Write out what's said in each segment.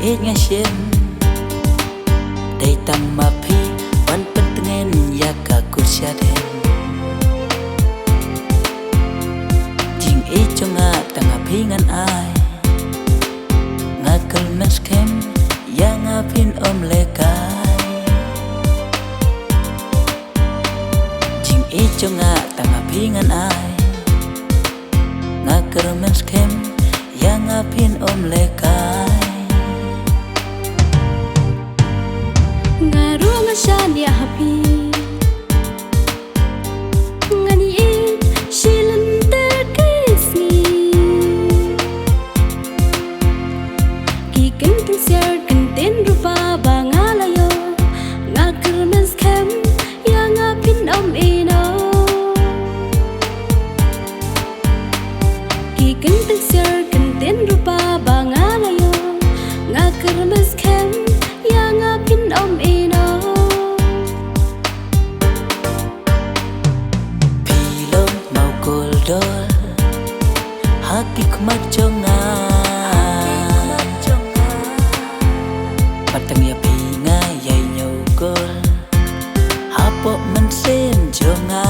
hết nghe xem đầy tăng mà phi vẫn pentengen ya ka kursia den jing e chonga tanga phi ngan ai nga kal mes kem ya nga phin om le kai jing e chonga tanga phi ngan ai nga kal mes kem ya nga phin om le kai Shania happy ngani e shilan ter kisni ki ken tung ser ken ten rupa bangalayo nga kermes kem ya nga pin om ino ki ken tung ser ken ten rupa bangalayo nga kermes kem ya nga pin om ino haki kumat jonga patang ya pinga yai nyogol hapo mensen jonga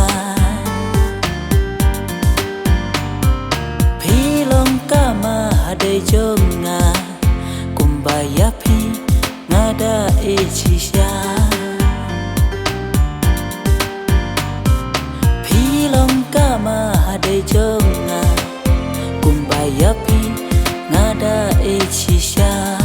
pilong kama hadai jonga kumbaya pi ngada echisya pilong kama hadai jonga yapi ngada echisya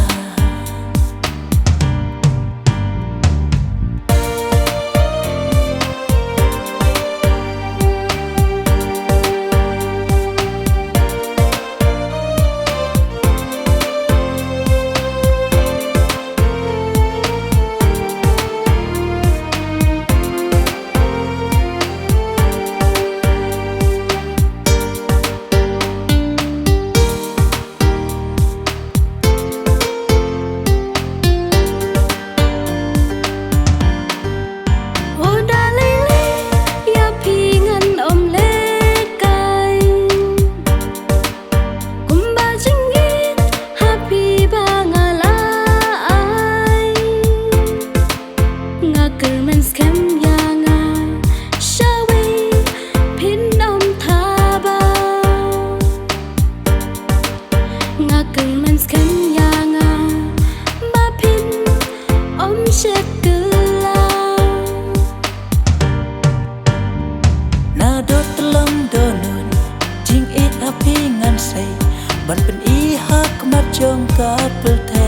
ban pen I hak mat jong kapel the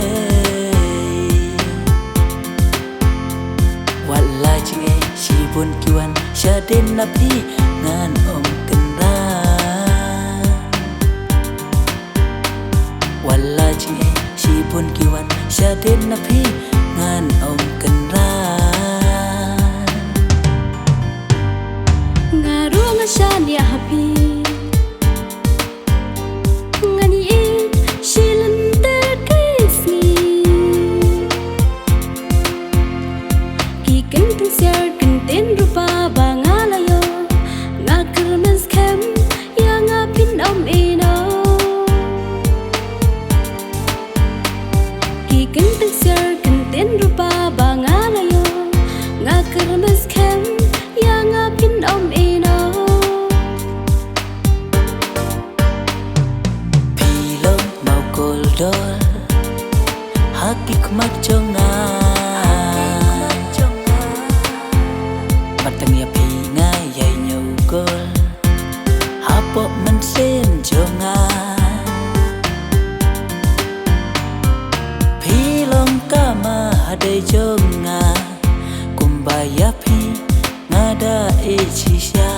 wala jing e si bun kiwan shaden na pi ngan om kenra wala jing e si bun kiwan shaden na pi ngan om kenra ngarung shania happy rupa bangalayo nga kermes kem ya nga pin om ino ki ken ser ken rupa bangalayo nga kermes kem ya nga pin om ino pilong mau koldol haki kumat jonga patang ya pinga yai nyogol hapo mensen jonga pilong kama hadai jonga kumbaya pi ngada echisya